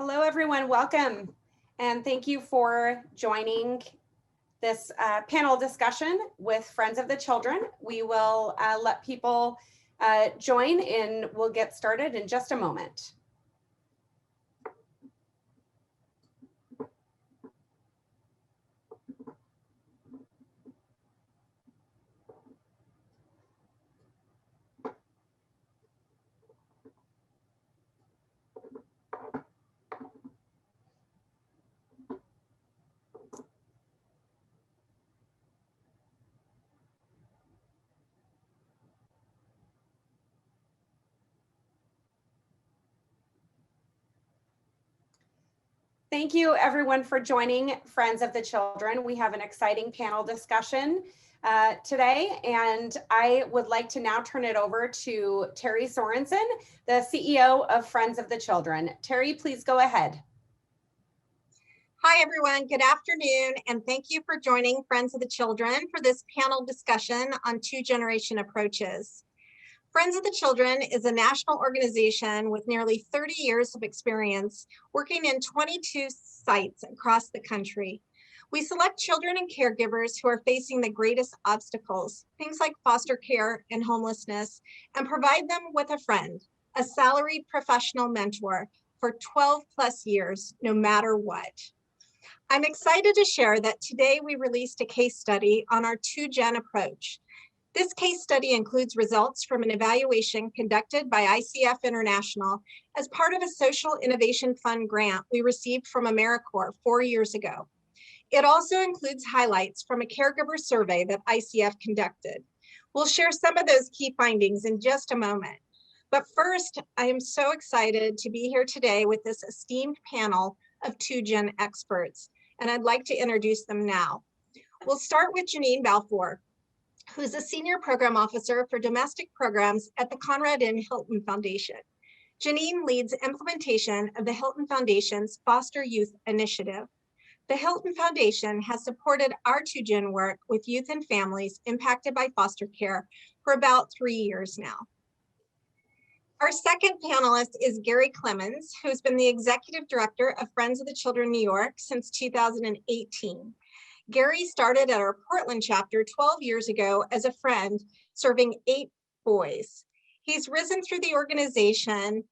Hello, everyone. Welcome. And thank you for joining this panel discussion with Friends of the Children. We will let people join and we'll get started in just a moment. Thank you everyone for joining Friends of the Children. We have an exciting panel discussion today, and I would like to now turn it over to Terry Sorensen, the CEO of Friends of the Children. Terry, please go ahead. Hi everyone, good afternoon, and thank you for joining Friends of the Children for this panel discussion on two-generation approaches. Friends of the Children is a national organization with nearly 30 years of experience working in 22 sites across the country. We select children and caregivers who are facing the greatest obstacles, things like foster care and homelessness, and provide them with a friend, a salaried professional mentor for 12 plus years, no matter what. I'm excited to share that today we released a case study on our two-gen approach. This case study includes results from an evaluation conducted by ICF International as part of a Social Innovation Fund grant we received from AmeriCorps 4 years ago. It also includes highlights from a caregiver survey that ICF conducted. We'll share some of those key findings in just a moment. But first, I am so excited to be here today with this esteemed panel of two-gen experts, and I'd like to introduce them now. We'll start with Jeannine Balfour, who's a Senior Program Officer for Domestic Programs at the Conrad N Hilton Foundation. Jeannine leads implementation of the Hilton Foundation's Foster Youth Initiative. The Hilton Foundation has supported our two-gen work with youth and families impacted by foster care for about 3 years now. Our second panelist is Gary Clemons, who's been the Executive Director of Friends of the Children New York since 2018. Gary started at our Portland chapter 12 years ago as a friend, serving 8 boys. He's risen through the organization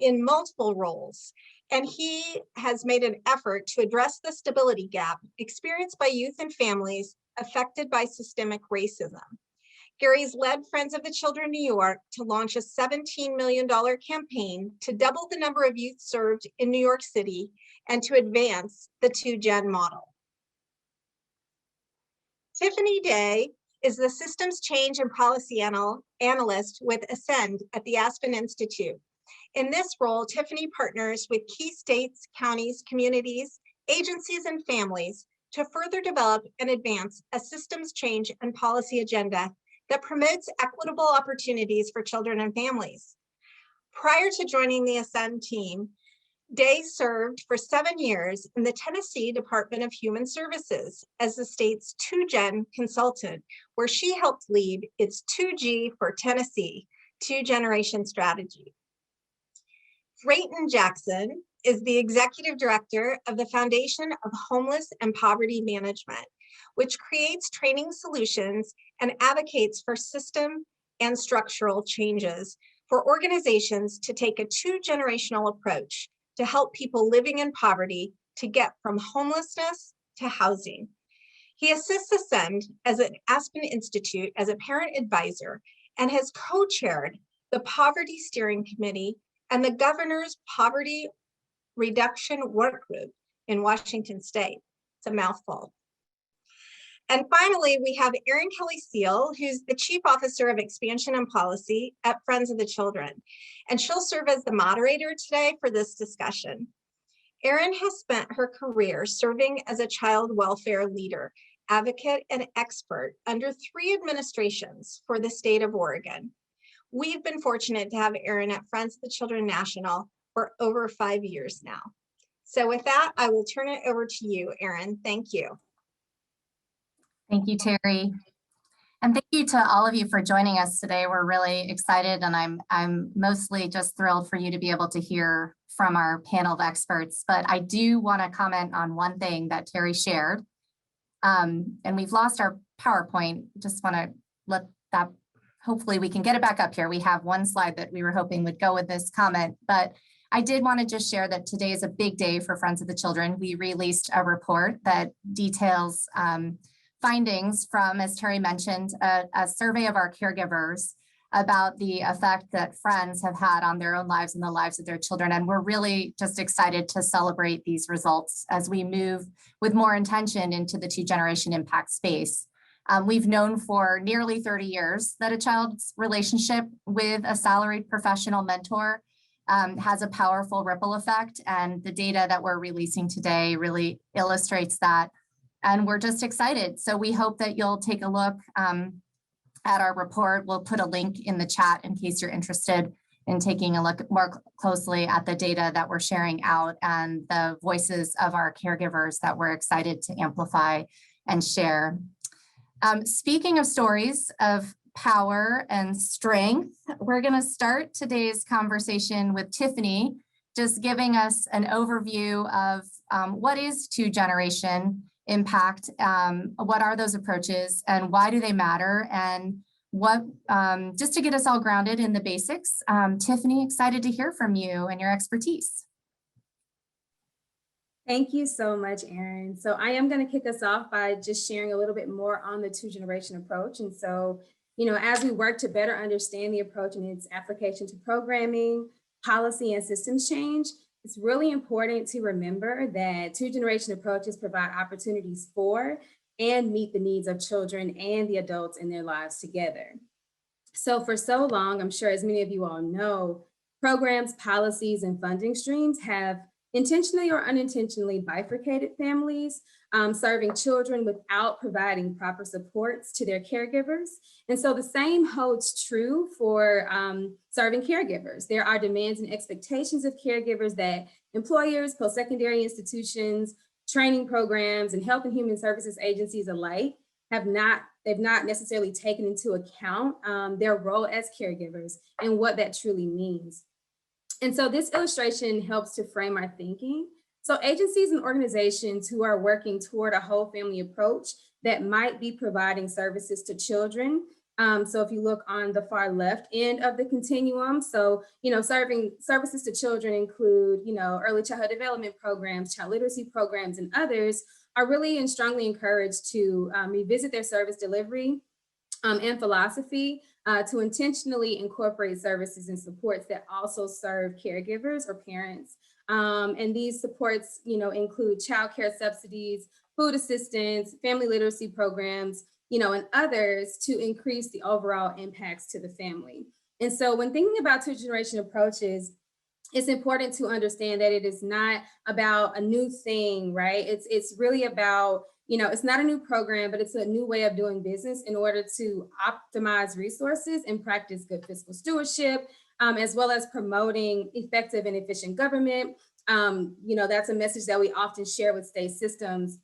in multiple roles, and he has made an effort to address the stability gap experienced by youth and families affected by systemic racism. Gary's led Friends of the Children New York to launch a $17 million campaign to double the number of youth served in New York City and to advance the two-gen model. Tiffany Day is the Systems Change and Policy Analyst with Ascend at the Aspen Institute. In this role, Tiffany partners with key states, counties, communities, agencies, and families to further develop and advance a systems change and policy agenda that promotes equitable opportunities for children and families. Prior to joining the Ascend team, Day served for 7 years in the Tennessee Department of Human Services as the state's two-gen consultant, where she helped lead its 2G for Tennessee, two-generation strategy. Drayton Jackson is the Executive Director of the Foundation of Homeless and Poverty Management, which creates training solutions and advocates for system and structural changes for organizations to take a two-generational approach to help people living in poverty to get from homelessness to housing. He assists Ascend as an Aspen Institute as a parent advisor and has co-chaired the Poverty Steering Committee and the Governor's Poverty Reduction Work Group in Washington State. It's a mouthful. And finally, we have Erin Kelly-Seal, who's the Chief Officer of Expansion and Policy at Friends of the Children, and she'll serve as the moderator today for this discussion. Erin has spent her career serving as a child welfare leader, advocate, and expert under 3 administrations for the state of Oregon. We've been fortunate to have Erin at Friends of the Children National for over 5 years now. So with that, I will turn it over to you, Erin. Thank you. Thank you, Terry. And thank you to all of you for joining us today. We're really excited, and I'm mostly just thrilled for you to be able to hear from our panel of experts. But I do want to comment on one thing that Terry shared. And we've lost our PowerPoint. Just want to let that, hopefully we can get it back up here. We have one slide that we were hoping would go with this comment, but I did want to just share that today is a big day for Friends of the Children. We released a report that details findings from, as Terry mentioned, a survey of our caregivers about the effect that Friends have had on their own lives and the lives of their children. And we're really just excited to celebrate these results as we move with more intention into the two-generation impact space. We've known for nearly 30 years that a child's relationship with a salaried professional mentor has a powerful ripple effect. And the data that we're releasing today really illustrates that. And we're just excited. So we hope that you'll take a look at our report. We'll put a link in the chat in case you're interested in taking a look more closely at the data that we're sharing out and the voices of our caregivers that we're excited to amplify and share. Speaking of stories of power and strength, we're going to start today's conversation with Tiffany, just giving us an overview of what is two-generation impact, what are those approaches, and why do they matter, and what, just to get us all grounded in the basics. Tiffany, excited to hear from you and your expertise. Thank you so much, Erin. So I am going to kick us off by just sharing a little bit more on the two-generation approach. And so, you know, as we work to better understand the approach and its application to programming, policy, and systems change, it's really important to remember that two-generation approaches provide opportunities for and meet the needs of children and the adults in their lives together. So for so long, I'm sure as many of you all know, programs, policies, and funding streams have intentionally or unintentionally bifurcated families, serving children without providing proper supports to their caregivers. And so the same holds true for serving caregivers. There are demands and expectations of caregivers that employers, post-secondary institutions, training programs, and health and human services agencies alike they've not necessarily taken into account their role as caregivers and what that truly means. And so this illustration helps to frame our thinking. So agencies and organizations who are working toward a whole family approach that might be providing services to children. So if you look on the far left end of the continuum, so, you know, serving services to children include, you know, early childhood development programs, child literacy programs, and others are really and strongly encouraged to revisit their service delivery and philosophy to intentionally incorporate services and supports that also serve caregivers or parents. And these supports, you know, include childcare subsidies, food assistance, family literacy programs, you know, and others to increase the overall impacts to the family. And so when thinking about two-generation approaches, it's important to understand that it is not about a new thing, right? It's really about, you know, it's not a new program, but it's a new way of doing business in order to optimize resources and practice good fiscal stewardship, as well as promoting effective and efficient government. You know, that's a message that we often share with state systems.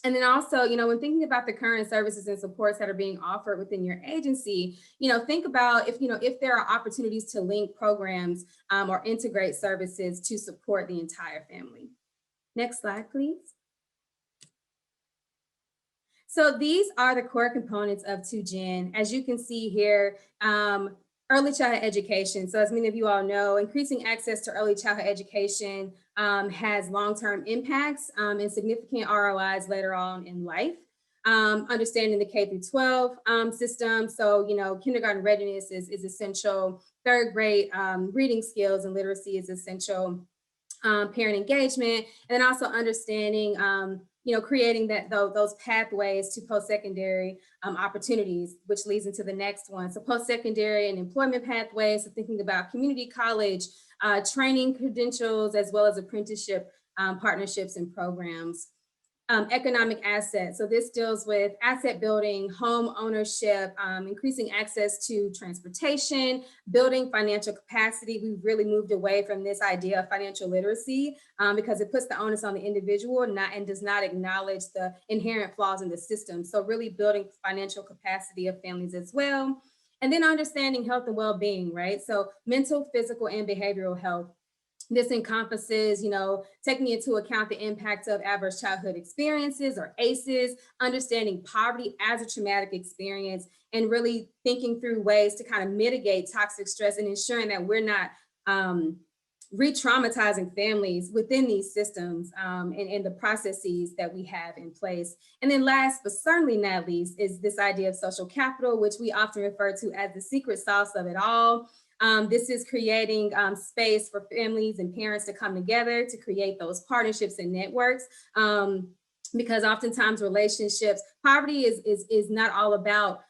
And then also, you know, when thinking about the current services and supports that are being offered within your agency, you know, think about if there are opportunities to link programs or integrate services to support the entire family. Next slide, please. So these are the core components of 2Gen. As you can see here, early childhood education. So as many of you all know, increasing access to early childhood education has long-term impacts and significant ROIs later on in life. Understanding the K through 12 system. So, you know, kindergarten readiness is essential. Third grade reading skills and literacy is essential. Parent engagement, and then also understanding, you know, creating those pathways to post-secondary opportunities, which leads into the next one. So post-secondary and employment pathways, so thinking about community college, training credentials, as well as apprenticeship partnerships and programs. economic assets. So this deals with asset building, home ownership, increasing access to transportation, building financial capacity. We've really moved away from this idea of financial literacy because it puts the onus on the individual and does not acknowledge the inherent flaws in the system. So really building financial capacity of families as well. And then understanding health and well-being, right? So mental, physical, and behavioral health. This encompasses, taking into account the impact of adverse childhood experiences or ACEs, understanding poverty as a traumatic experience, and really thinking through ways to kind of mitigate toxic stress and ensuring that we're not re-traumatizing families within these systems and the processes that we have in place. And then last, but certainly not least, is this idea of social capital, which we often refer to as the secret sauce of it all. This is creating space for families and parents to come together to create those partnerships and networks. Because oftentimes relationships, poverty is not all about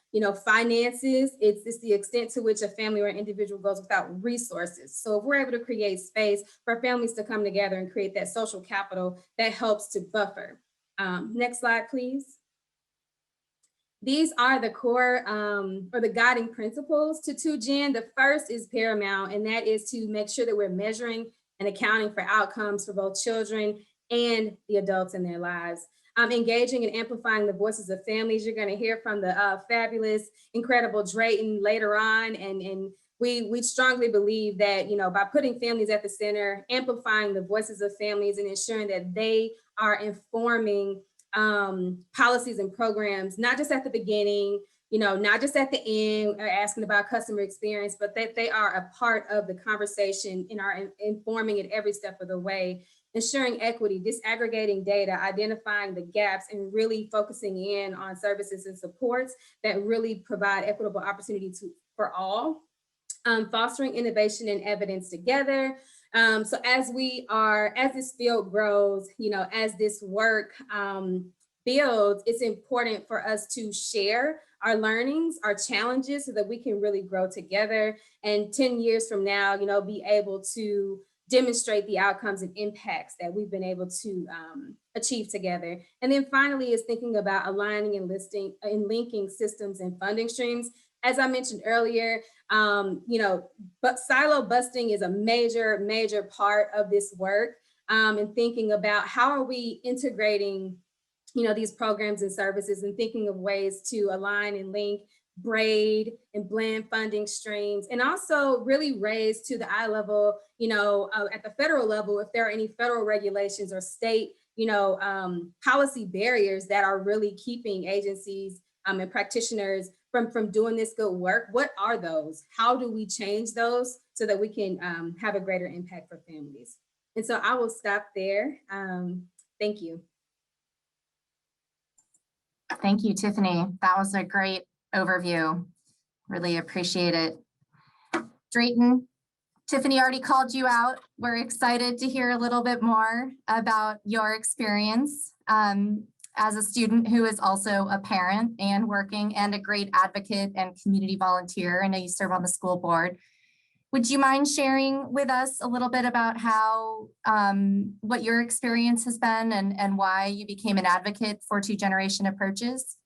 finances. It's the extent to which a family or an individual goes without resources. So if we're able to create space for families to come together and create that social capital, that helps to buffer. Next slide, please. These are the core or the guiding principles to 2Gen. The first is paramount, and that is to make sure that we're measuring and accounting for outcomes for both children and the adults in their lives. Engaging and amplifying the voices of families. You're going to hear from the fabulous, incredible Drayton later on, and we strongly believe that by putting families at the center, amplifying the voices of families, and ensuring that they are informing policies and programs, not just at the beginning, not just at the end or asking about customer experience, but that they are a part of the conversation and are informing it every step of the way, ensuring equity, disaggregating data, identifying the gaps, and really focusing in on services and supports that really provide equitable opportunity for all, fostering innovation and evidence together. So as this field grows, as this work builds, it's important for us to share our learnings, our challenges, so that we can really grow together. And 10 years from now, be able to demonstrate the outcomes and impacts that we've been able to achieve together. And then finally is thinking about aligning and linking systems and funding streams. As I mentioned earlier, but silo busting is a major part of this work, and thinking about how are we integrating, these programs and services, and thinking of ways to align and link, braid and blend funding streams, and also really raise to the eye level, at the federal level, if there are any federal regulations or state, policy barriers that are really keeping agencies and practitioners from doing this good work. What are those? How do we change those so that we can have a greater impact for families? And so I will stop there. Thank you. Thank you, Tiffany. That was a great overview. Really appreciate it. Drayton, Tiffany already called you out. We're excited to hear a little bit more about your experience as a student who is also a parent and working, and a great advocate and community volunteer. I know you serve on the school board. Would you mind sharing with us a little bit about how, what your experience has been and why you became an advocate for 2Gen approaches?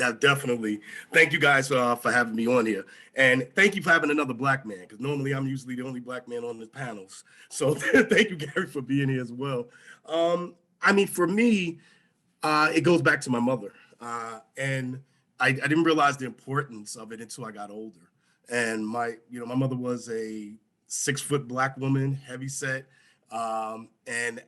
Yeah, definitely. Thank you guys for having me on here. And thank you for having another Black man, because normally I'm usually the only Black man on the panels. So thank you, Gary, for being here as well. For me, it goes back to my mother. And I didn't realize the importance of it until I got older. And my mother was a 6-foot Black woman, heavy set. And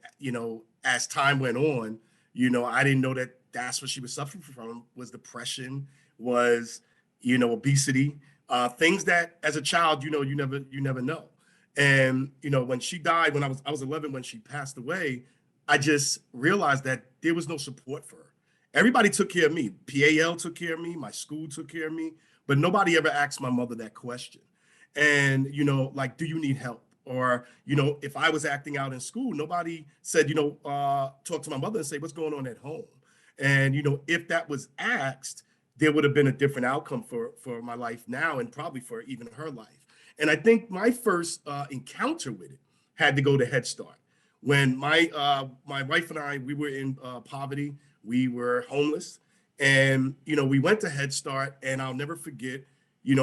as time went on, I didn't know that that's what she was suffering from, was depression, was, obesity, things that as a child, you never know. And, when she died, when I was 11, when she passed away, I just realized that there was no support for her. Everybody took care of me. PAL took care of me. My school took care of me, but nobody ever asked my mother that question. And, do you need help? Or, if I was acting out in school, nobody said, talk to my mother and say, what's going on at home? And, if that was asked, there would have been a different outcome for my life now, and probably for even her life. And I think my first encounter with it had to go to Head Start, When my wife and I, we were in poverty, we were homeless, and we went to Head Start, and I'll never forget,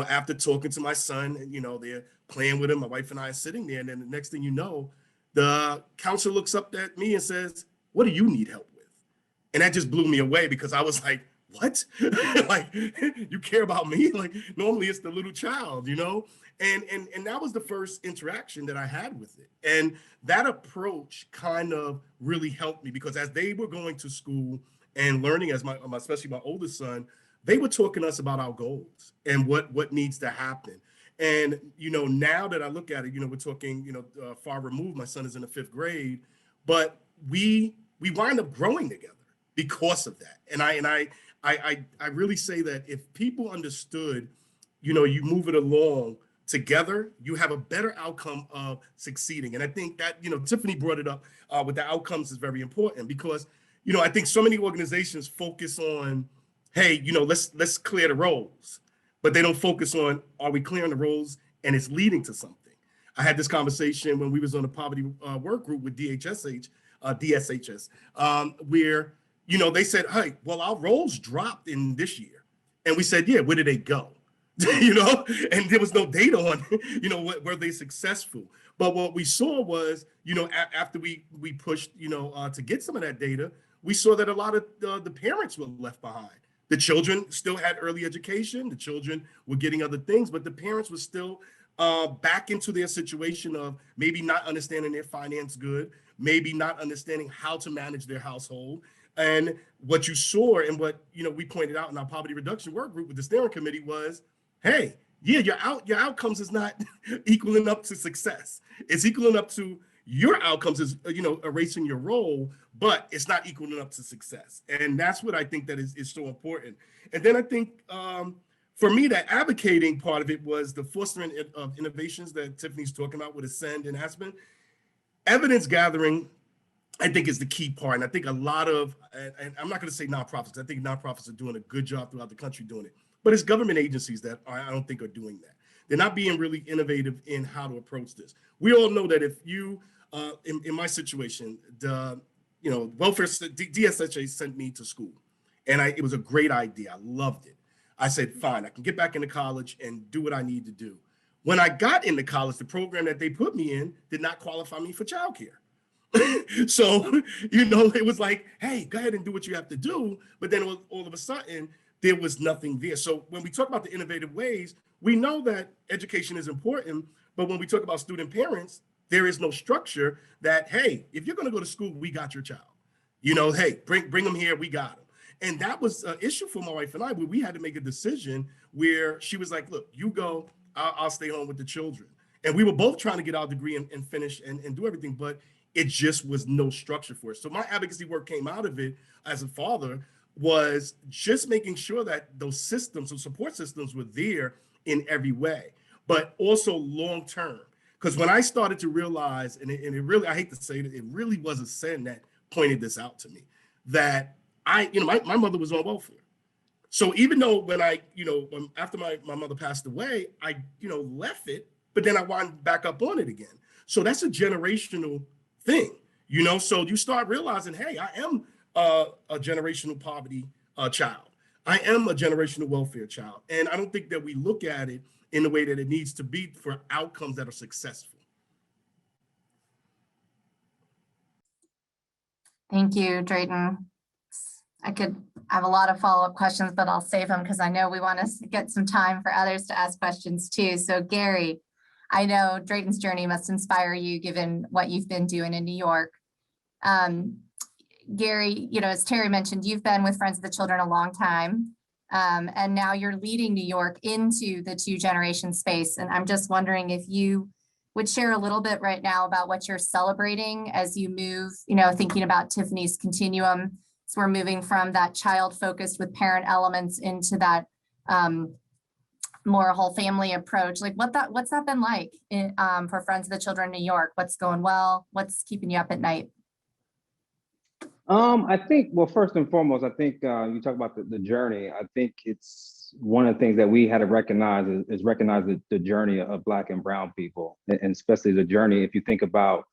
after talking to my son, and they're playing with him, my wife and I are sitting there, and then the next thing you know, the counselor looks up at me and says, "What do you need help with?" And that just blew me away, because I was like, what? Like, you care about me? Like, normally it's the little child, And that was the first interaction that I had with it. And that approach kind of really helped me, because as they were going to school and learning, as especially my oldest son, they were talking to us about our goals and what needs to happen. And, now that I look at it, we're talking, far removed. My son is in the 5th grade, but we wind up growing together because of that. And I really say that if people understood, you move it along together, you have a better outcome of succeeding. And I think that, Tiffany brought it up with the outcomes is very important, because, I think so many organizations focus on, hey, let's clear the roles, but they don't focus on, are we clearing the roles and it's leading to something? I had this conversation when we was on a poverty work group with DSHS, where, they said, hey, well, our roles dropped in this year. And we said, yeah, where did they go? And there was no data on, were they successful? But what we saw was, after we pushed, to get some of that data, we saw that a lot of the parents were left behind. The children still had early education. The children were getting other things, but the parents were still back into their situation of maybe not understanding their finance good, maybe not understanding how to manage their household. And what you saw and what, we pointed out in our poverty reduction work group with the steering committee was, hey, yeah, your outcomes is not equaling up to success. It's equaling up to your outcomes is, erasing your role, but it's not equaling up to success. And that's what I think that is so important. And then I think for me, that advocating part of it was the fostering of innovations that Tiffany's talking about with Ascend and Aspen. Evidence gathering, I think, is the key part. And I think a lot of, and I'm not going to say nonprofits, I think nonprofits are doing a good job throughout the country doing it, but it's government agencies that I don't think are doing that. They're not being really innovative in how to approach this. We all know that if you, in my situation, the, welfare, DSHA sent me to school, and it was a great idea. I loved it. I said, fine, I can get back into college and do what I need to do. When I got into college, the program that they put me in did not qualify me for childcare. So, it was like, hey, go ahead and do what you have to do. But then all of a sudden, there was nothing there. So when we talk about the innovative ways, we know that education is important. But when we talk about student parents, there is no structure that, hey, if you're going to go to school, we got your child. Hey, bring them here, we got them. And that was an issue for my wife and I, where we had to make a decision where she was like, look, you go, I'll stay home with the children. And we were both trying to get our degree and finish and do everything, but it just was no structure for us. So my advocacy work came out of it as a father was just making sure that those systems, those support systems were there in every way, but also long-term. Because when I started to realize, and it really, I hate to say it, it really was Ascend that pointed this out to me, that my mother was on welfare. So even though when after my mother passed away, I, left it, but then I wound back up on it again. So that's a generational thing, so you start realizing, hey, I am a generational poverty child. I am a generational welfare child. And I don't think that we look at it in the way that it needs to be for outcomes that are successful. Thank you, Drayton. I have a lot of follow-up questions, but I'll save them because I know we want to get some time for others to ask questions too. So Gary, I know Drayton's journey must inspire you given what you've been doing in New York. Gary, as Terry mentioned, you've been with Friends of the Children a long time, and now you're leading New York into the 2-generation space. And I'm just wondering if you would share a little bit right now about what you're celebrating as you move, thinking about Tiffany's continuum. So we're moving from that child focused with parent elements into that more whole family approach. Like what's that been like for Friends of the Children in New York? What's going well? What's keeping you up at night? I think, well, first and foremost, I think you talk about the journey. I think it's one of the things that we had to recognize is recognize the journey of Black and Brown people, and especially the journey, if you think about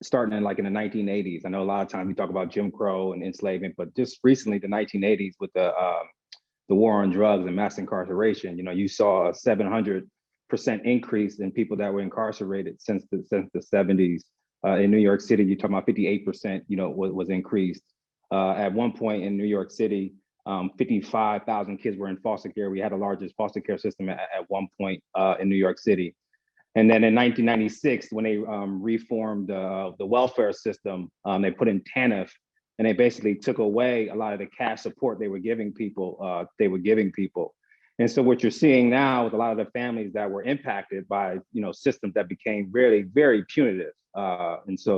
starting in like in the 1980s. I know a lot of times we talk about Jim Crow and enslavement, but just recently, the 1980s with the war on drugs and mass incarceration, you saw a 700% increase in people that were incarcerated since the 70s. In New York City, you're talking about 58%, was increased. At one point in New York City, 55,000 kids were in foster care. We had the largest foster care system at one point in New York City. And then in 1996, when they reformed the welfare system, they put in TANF, and they basically took away a lot of the cash support they were giving people. And so what you're seeing now with a lot of the families that were impacted by systems that became really very punitive. And so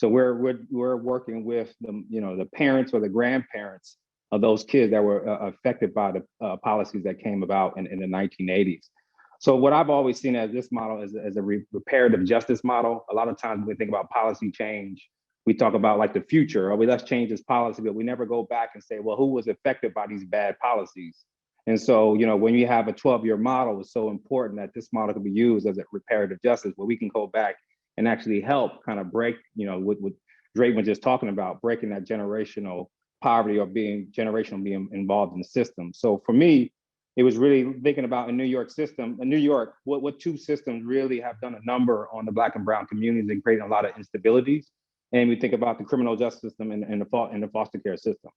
we're working with the parents or the grandparents of those kids that were affected by the policies that came about in the 1980s. So what I've always seen as this model is a reparative justice model. A lot of times when we think about policy change, we talk about like the future, or let's change this policy, but we never go back and say, well, who was affected by these bad policies? And so, when you have a 12-year model, it's so important that this model can be used as a reparative justice, where we can go back and actually help kind of break, what Drake was just talking about, breaking that generational poverty or being involved in the system. So for me, it was really thinking about in New York, what two systems really have done a number on the Black and brown communities and creating a lot of instabilities. And we think about the criminal justice system and the foster care system.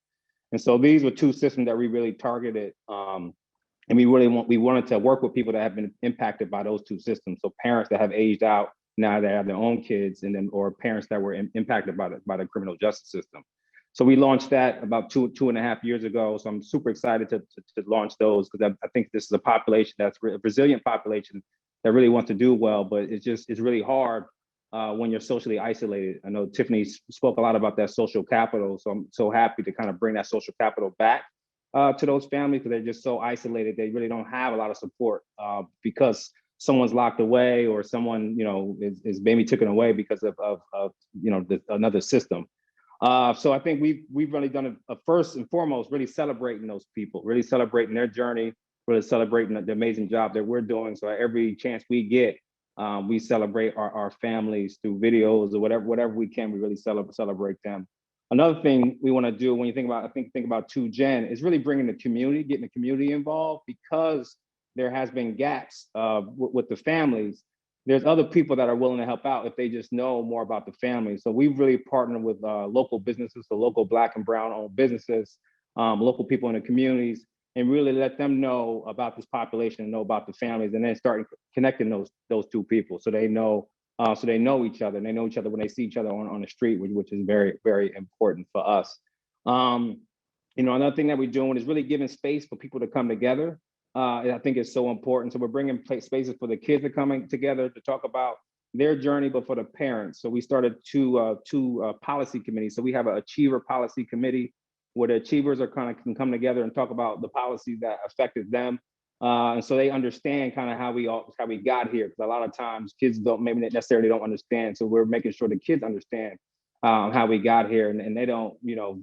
And so these were two systems that we really targeted. And we wanted to work with people that have been impacted by those two systems. So parents that have aged out, now they have their own kids, or parents that were impacted by the criminal justice system. So we launched that about two and a half years ago. So I'm super excited to launch those, because I think this is a population that's a resilient population that really wants to do well, but it's really hard when you're socially isolated. I know Tiffany spoke a lot about that social capital. So I'm so happy to kind of bring that social capital back to those families, because they're just so isolated. They really don't have a lot of support because someone's locked away, or someone, is maybe taken away because of another system. So I think we've really done a first and foremost, really celebrating those people, really celebrating their journey, really celebrating the amazing job that we're doing. So every chance we get, we celebrate our families through videos or whatever we can. We really celebrate them. Another thing we want to do when you think about 2Gen is really bringing the community, getting the community involved, because there has been gaps with the families. There's other people that are willing to help out if they just know more about the family. So we've really partnered with local businesses, so local Black and brown owned businesses, local people in the communities, and really let them know about this population and know about the families, and then start connecting those two people so they know each other, and they know each other when they see each other on the street, which is very, very important for us. Another thing that we're doing is really giving space for people to come together. I think it's so important. So we're bringing spaces for the kids to coming together to talk about their journey, but for the parents. So we started two policy committees. So we have an Achiever Policy Committee, where the achievers can come together and talk about the policies that affected them. And so they understand kind of how we got here. Because a lot of times kids maybe necessarily don't understand. So we're making sure the kids understand how we got here, and they don't,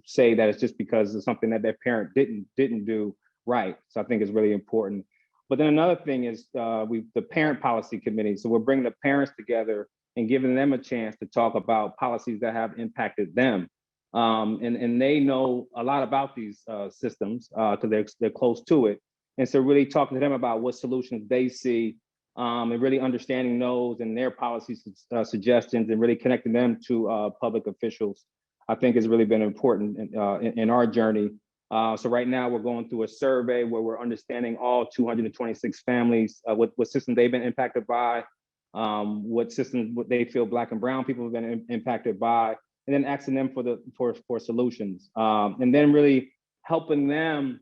say that it's just because of something that their parent didn't do right. So I think it's really important. But then another thing is the parent policy committee. So we're bringing the parents together and giving them a chance to talk about policies that have impacted them. And they know a lot about these systems because they're close to it. And so really talking to them about what solutions they see, and really understanding those and their policy suggestions, and really connecting them to public officials, I think has really been important in our journey. So right now we're going through a survey where we're understanding all 226 families, what systems they've been impacted by, what systems they feel Black and brown people have been impacted by, and then asking them for solutions, and then really helping them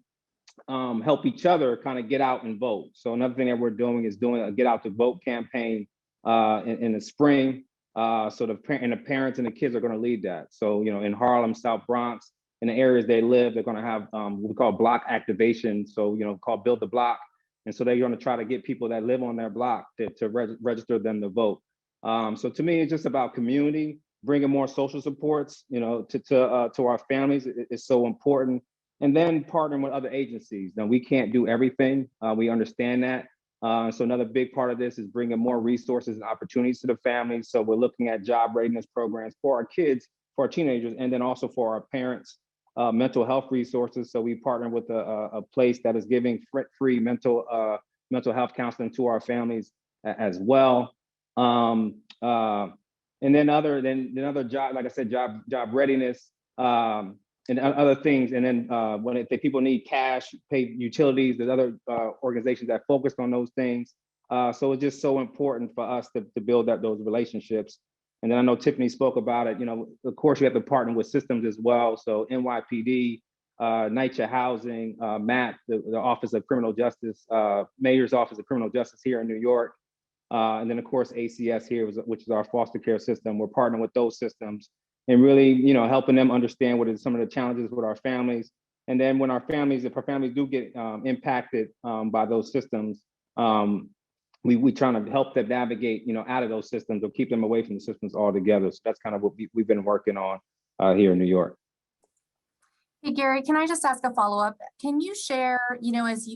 help each other kind of get out and vote. So another thing that we're doing is doing a Get Out to Vote campaign in the spring. So the parents and the kids are going to lead that. So in Harlem, South Bronx, in the areas they live, they're going to have what we call block activation. So called Build the Block. And so they're going to try to get people that live on their block to register them to vote. So to me, it's just about community, bringing more social supports, to our families is so important. And then partnering with other agencies. Now, we can't do everything. We understand that. So another big part of this is bringing more resources and opportunities to the families. So we're looking at job readiness programs for our kids, for our teenagers, and then also for our parents, mental health resources. So we partner with a place that is giving free mental health counseling to our families as well. And then other job, like I said, job readiness, and other things. And then if people need cash, pay utilities, there's other organizations that focus on those things. So it's just so important for us to build up those relationships. And then I know Tiffany spoke about it. Of course, you have to partner with systems as well. So NYPD, NYCHA Housing, MAP, the Office of Criminal Justice, Mayor's Office of Criminal Justice here in New York. And then of course, ACS here, which is our foster care system. We're partnering with those systems and really, helping them understand what is some of the challenges with our families. And then when if our families do get impacted by those systems, we trying to help them navigate, out of those systems or keep them away from the systems altogether. So that's kind of what we've been working on here in New York. Hey, Gary, can I just ask a follow-up? Can you share,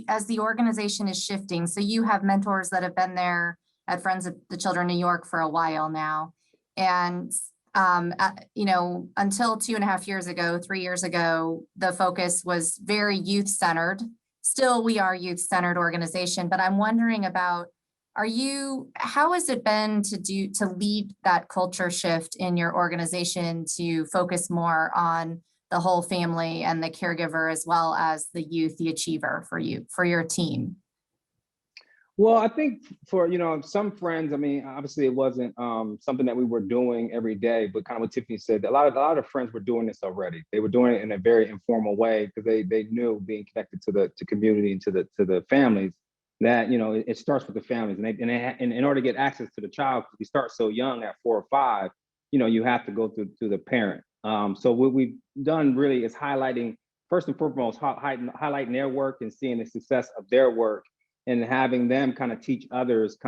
as the organization is shifting, so you have mentors that have been there at Friends of the Children New York for a while now. And, until 2.5 years ago, 3 years ago, the focus was very youth-centered. Still, we are a youth-centered organization, but I'm wondering about, how has it been to lead that culture shift in your organization to focus more on the whole family and the caregiver, as well as the youth, the achiever for your team? Well, I think for, some friends, obviously it wasn't something that we were doing every day, but kind of what Tiffany said, a lot of friends were doing this already. They were doing it in a very informal way because they knew being connected to community and to the families that, it starts with the families. And in order to get access to the child, because we start so young at 4 or 5, you have to go through the parent. So what we've done really is highlighting, first and foremost, highlighting their work and seeing the success of their work, and having them kind of teach others,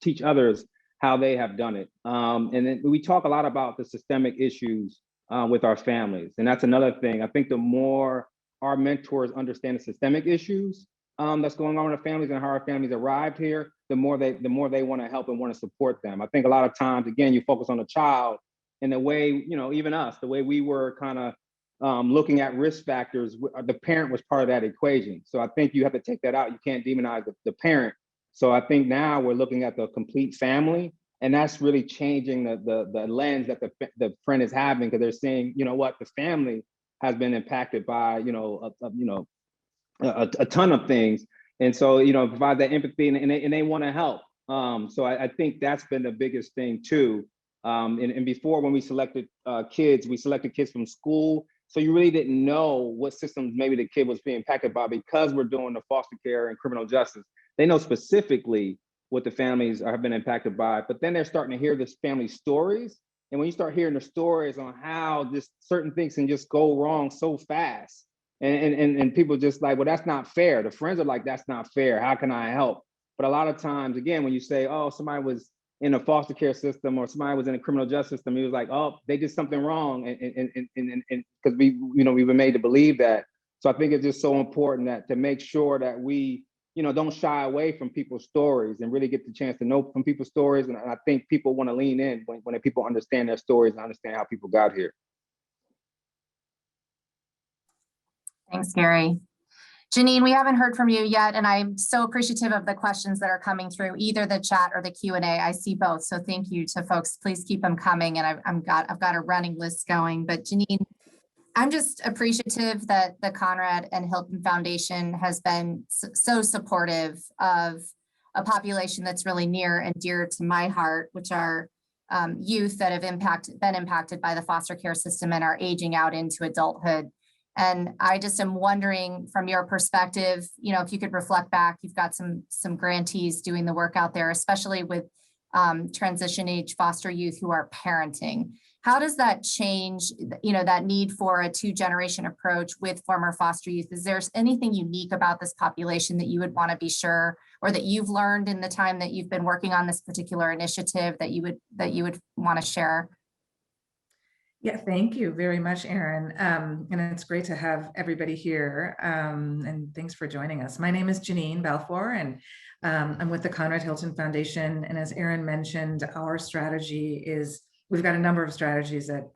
teach others how they have done it. And then we talk a lot about the systemic issues with our families. And that's another thing. I think the more our mentors understand the systemic issues that's going on in our families and how our families arrived here, the more they want to help and want to support them. I think a lot of times, again, you focus on the child, and the way, even us, the way we were kind of looking at risk factors, the parent was part of that equation. So I think you have to take that out. You can't demonize the parent. So I think now we're looking at the complete family, and that's really changing the lens that the friend is having, because they're saying, the family has been impacted by, a ton of things. And so, provide that empathy, and they want to help. So I think that's been the biggest thing too. And before, when we selected kids, we selected kids from school. So you really didn't know what systems maybe the kid was being impacted by, because we're doing the foster care and criminal justice. They know specifically what the families have been impacted by, but then they're starting to hear this family stories. And when you start hearing the stories on how just certain things can just go wrong so fast, and people just like, well, that's not fair. The friends are like, that's not fair. How can I help? But a lot of times, again, when you say, oh, somebody was in a foster care system or somebody was in a criminal justice system, he was like, oh, they did something wrong. And because we've been made to believe that. So I think it's just so important that to make sure that we, don't shy away from people's stories and really get the chance to know from people's stories. And I think people want to lean in when people understand their stories and understand how people got here. Thanks, Gary. Jeannine, we haven't heard from you yet, and I'm so appreciative of the questions that are coming through, either the chat or the Q&A. I see both, so thank you to folks. Please keep them coming, and I've got a running list going. But Jeannine, I'm just appreciative that the Conrad and Hilton Foundation has been so supportive of a population that's really near and dear to my heart, which are youth that have been impacted by the foster care system and are aging out into adulthood. And I just am wondering, from your perspective, if you could reflect back, you've got some grantees doing the work out there, especially with transition age foster youth who are parenting. How does that change, that need for a 2-generation approach with former foster youth? Is there anything unique about this population that you would want to be sure, or that you've learned in the time that you've been working on this particular initiative that you would want to share? Yeah, thank you very much, Erin. And it's great to have everybody here. And thanks for joining us. My name is Jeannine Balfour, and I'm with the Conrad Hilton Foundation. And as Erin mentioned, our strategy is, we've got a number of strategies at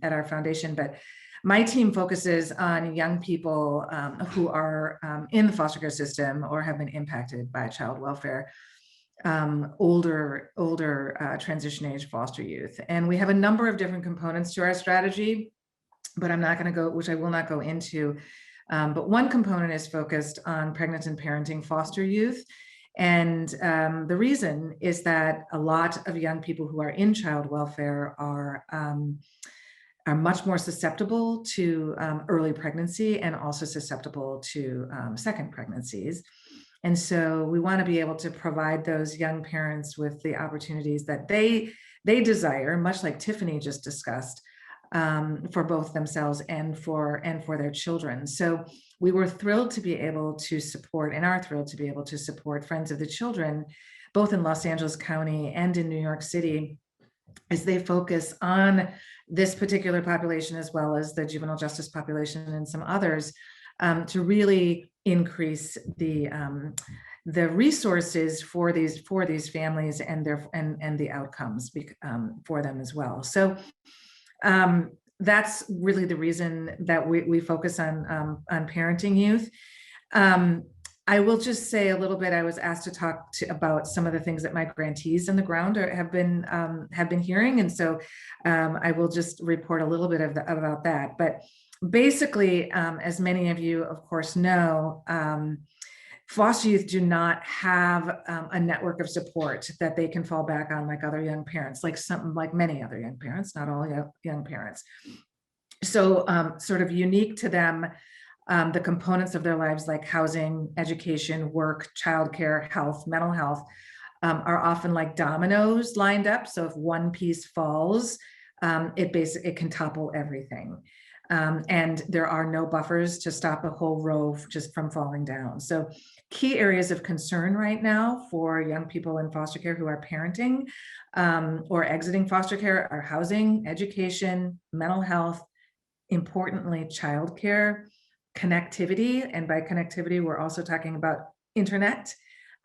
our foundation, but my team focuses on young people who are in the foster care system or have been impacted by child welfare. Older transition age foster youth. And we have a number of different components to our strategy, but I'm not going to go, which I will not go into. But one component is focused on pregnant and parenting foster youth. And the reason is that a lot of young people who are in child welfare are much more susceptible to early pregnancy and also susceptible to second pregnancies. And so we want to be able to provide those young parents with the opportunities that they desire, much like Tiffany just discussed, for both themselves and for their children. So we were thrilled to be able to support, and are thrilled to be able to support Friends of the Children, both in Los Angeles County and in New York City, as they focus on this particular population, as well as the juvenile justice population and some others, to really increase the resources for these families and the outcomes for them as well. So that's really the reason that we focus on parenting youth. I will just say a little bit. I was asked to talk about some of the things that my grantees on the ground have been hearing, and so I will just report a little bit about that. But basically, as many of you, of course, know, foster youth do not have a network of support that they can fall back on like other young parents, like many other young parents, not all young parents. So sort of unique to them, the components of their lives like housing, education, work, childcare, health, mental health, are often like dominoes lined up. So if one piece falls, it can topple everything. And there are no buffers to stop a whole row just from falling down. So key areas of concern right now for young people in foster care who are parenting or exiting foster care are housing, education, mental health, importantly, childcare, connectivity. And by connectivity, we're also talking about internet,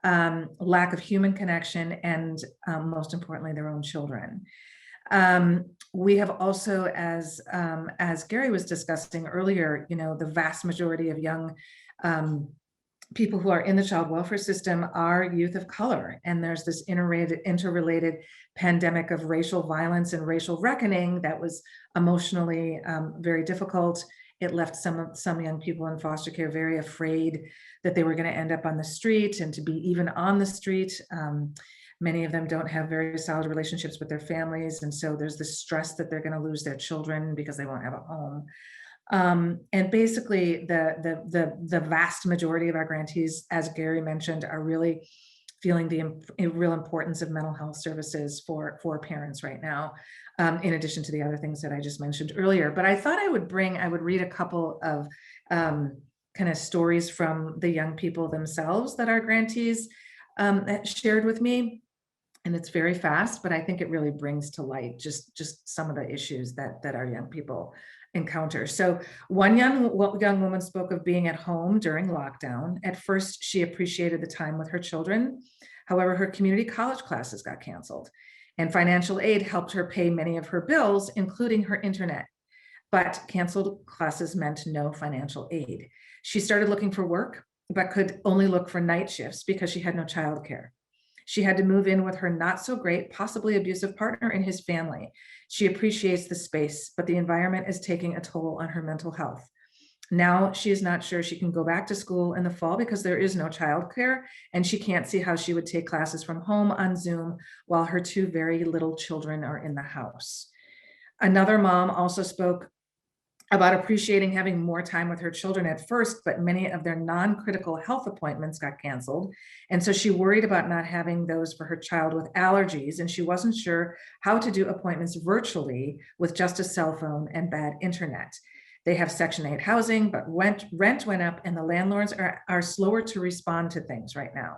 lack of human connection, and most importantly, their own children. We have also, as Gary was discussing earlier, the vast majority of young people who are in the child welfare system are youth of color. And there's this interrelated pandemic of racial violence and racial reckoning that was emotionally very difficult. It left some young people in foster care very afraid that they were going to end up on the street, and to be even on the street. Many of them don't have very solid relationships with their families. And so there's this stress that they're going to lose their children because they won't have a home. And basically the vast majority of our grantees, as Gary mentioned, are really feeling the real importance of mental health services for parents right now, in addition to the other things that I just mentioned earlier. But I thought I would read a couple of kind of stories from the young people themselves that our grantees shared with me. And it's very fast, but I think it really brings to light just some of the issues that our young people encounter. So one young woman spoke of being at home during lockdown. At first, she appreciated the time with her children. However, her community college classes got canceled, and financial aid helped her pay many of her bills, including her internet. But canceled classes meant no financial aid. She started looking for work, but could only look for night shifts because she had no childcare. She had to move in with her not so great, possibly abusive partner and his family. She appreciates the space, but the environment is taking a toll on her mental health. Now she is not sure she can go back to school in the fall because there is no childcare, and she can't see how she would take classes from home on Zoom while her two very little children are in the house. Another mom also spoke about appreciating having more time with her children at first, but many of their non-critical health appointments got canceled. And so she worried about not having those for her child with allergies, and she wasn't sure how to do appointments virtually with just a cell phone and bad internet. They have Section 8 housing, but rent went up, and the landlords are slower to respond to things right now.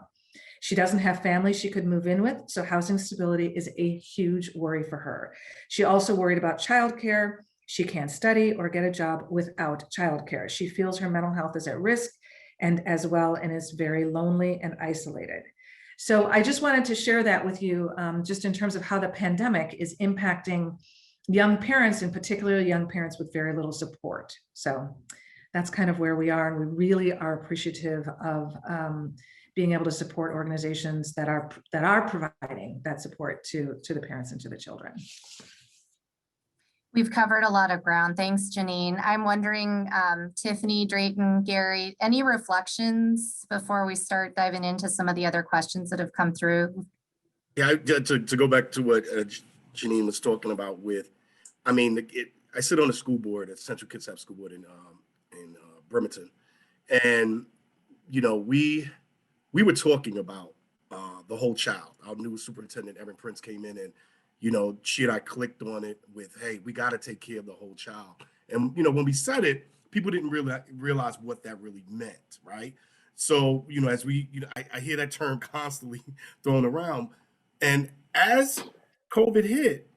She doesn't have family she could move in with, so housing stability is a huge worry for her. She also worried about childcare. She can't study or get a job without childcare. She feels her mental health is at risk and as well, and is very lonely and isolated. So I just wanted to share that with you, just in terms of how the pandemic is impacting young parents, in particular young parents with very little support. So that's kind of where we are, and we really are appreciative of being able to support organizations that are providing that support to the parents and to the children. We've covered a lot of ground. Thanks, Jeannine. I'm wondering, Tiffany, Drayton, Gary, any reflections before we start diving into some of the other questions that have come through? Yeah, to go back to what Jeannine was talking about with, I mean, I sit on the school board at Central Kitsap School Board in Bremerton, and you know, we were talking about the whole child. Our new superintendent, Erin Prince, came in, and you know, she and I clicked on it with, hey, we got to take care of the whole child. And, you know, when we said it, people didn't really realize what that really meant, right? So, you know, as we, you know, I hear that term constantly thrown around. And as COVID hit,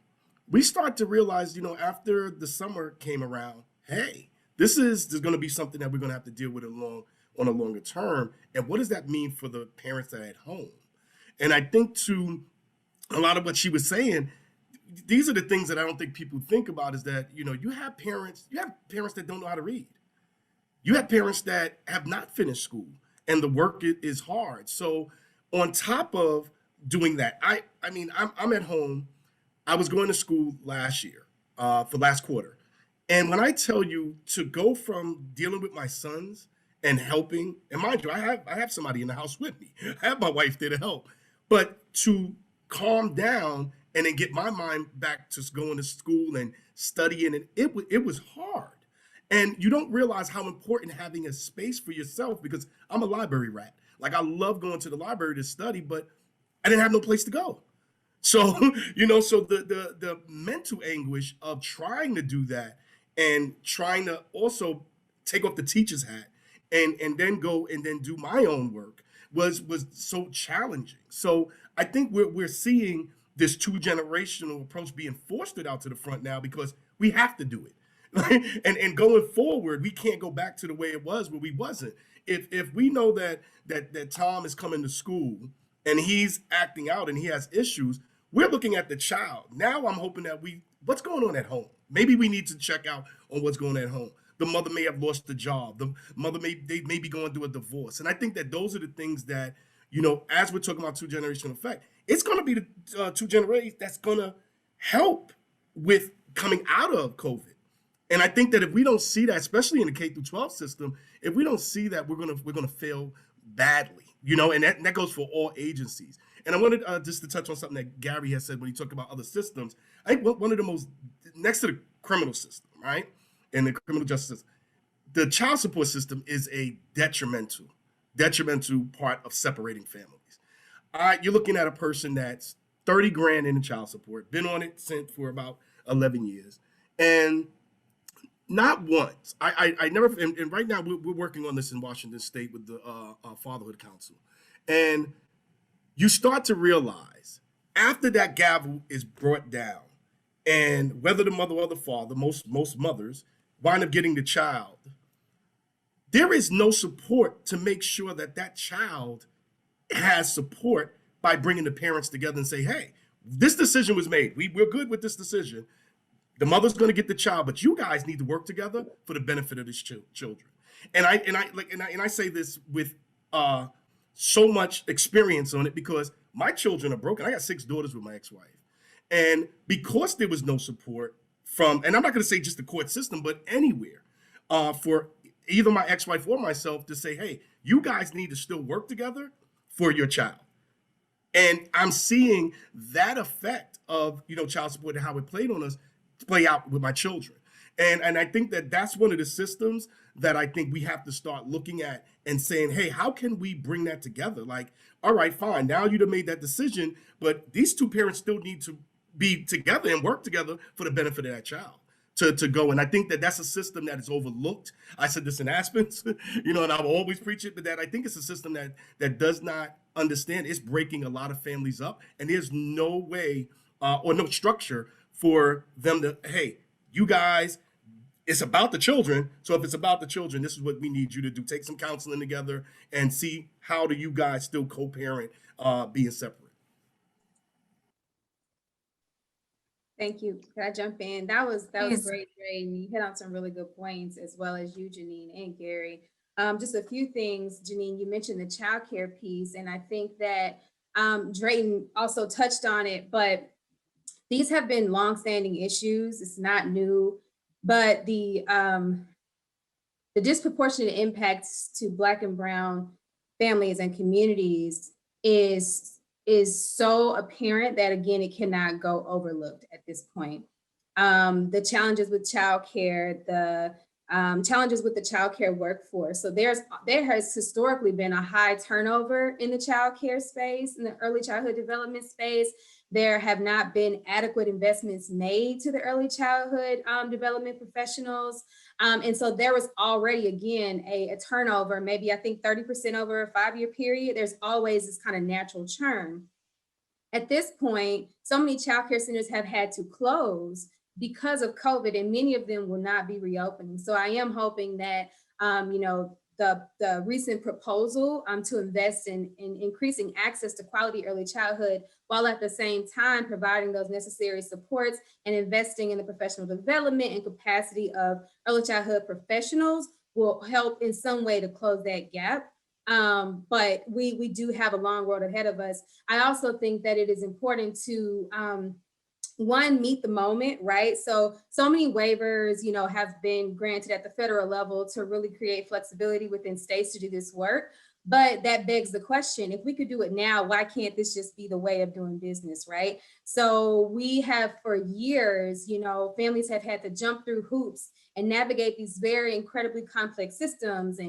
we start to realize, you know, after the summer came around, hey, this is going to be something that we're going to have to deal with on a longer term. And what does that mean for the parents that are at home? And I think to a lot of what she was saying, these are the things that I don't think people think about, is that, you know, you have parents that don't know how to read. You have parents that have not finished school and the work is hard. So on top of doing that, I mean, I'm at home. I was going to school last year, for last quarter. And when I tell you to go from dealing with my sons and helping, and mind you, I have somebody in the house with me. I have my wife there to help, but to calm down and then get my mind back to going to school and studying, and it was hard. And you don't realize how important having a space for yourself, because I'm a library rat. Like, I love going to the library to study, but I didn't have no place to go. So, you know, so the mental anguish of trying to do that and trying to also take off the teacher's hat and then go and then do my own work was so challenging. So I think we're seeing this two-generational approach being fostered out to the front now, because we have to do it. And going forward, we can't go back to the way it was where we wasn't. If we know that Tom is coming to school and he's acting out and he has issues, we're looking at the child. Now I'm hoping that what's going on at home? Maybe we need to check out on what's going on at home. The mother may have lost the job. The mother may be going through a divorce. And I think that those are the things that, you know, as we're talking about two-generational effect, it's going to be the two generations that's going to help with coming out of COVID. And I think that if we don't see that, especially in the K through 12 system, if we don't see that, we're gonna fail badly, you know, and that goes for all agencies. And I wanted just to touch on something that Gary has said when he talked about other systems. I think one of the most, next to the criminal system, right, and the criminal justice system, the child support system is a detrimental part of separating families. You're looking at a person that's 30 grand in the child support, been on it for about 11 years, and not once. I never. And right now we're working on this in Washington State with the Fatherhood Council, and you start to realize after that gavel is brought down, and whether the mother or the father, most mothers wind up getting the child, there is no support to make sure that child has support by bringing the parents together and say, hey, this decision was made. We're good with this decision. The mother's going to get the child, but you guys need to work together for the benefit of these children. And I say this with so much experience on it, because my children are broken. I got 6 daughters with my ex-wife, and because there was no support from, and I'm not going to say just the court system, but anywhere, for either my ex-wife or myself to say, hey, you guys need to still work together for your child. And I'm seeing that effect of, you know, child support and how it played on us play out with my children. And I think that's one of the systems that I think we have to start looking at and saying, hey, how can we bring that together? Like, all right, fine, now you'd have made that decision, but these two parents still need to be together and work together for the benefit of that child to go. And I think that's a system that is overlooked. I said this in Aspen, you know, and I will always preach it, but that I think it's a system that does not understand it's breaking a lot of families up, and there's no way or no structure for them to, hey, you guys, it's about the children. So if it's about the children, this is what we need you to do. Take some counseling together and see how do you guys still co-parent being separate. Thank you. Can I jump in? That was Please. great, Dre. And you hit on some really good points, as well as you, Jeannine and Gary. Just a few things, Jeannine, you mentioned the childcare piece, and I think that Drayton also touched on it, but these have been longstanding issues. It's not new, but the disproportionate impacts to Black and Brown families and communities is so apparent that, again, it cannot go overlooked at this point. The challenges with childcare, the challenges with the childcare workforce. So there has historically been a high turnover in the childcare space, in the early childhood development space. There have not been adequate investments made to the early childhood development professionals. And so there was already, again, a turnover, maybe I think 30% over a 5-year period. There's always this kind of natural churn. At this point, so many childcare centers have had to close because of COVID, and many of them will not be reopening. So I am hoping that, the recent proposal to invest in increasing access to quality early childhood, while at the same time providing those necessary supports and investing in the professional development and capacity of early childhood professionals, will help in some way to close that gap. But we do have a long road ahead of us. I also think that it is important to one, meet the moment, right? So many waivers, have been granted at the federal level to really create flexibility within states to do this work. But that begs the question, if we could do it now, why can't this just be the way of doing business, right? So we have for years, families have had to jump through hoops and navigate these very incredibly complex systems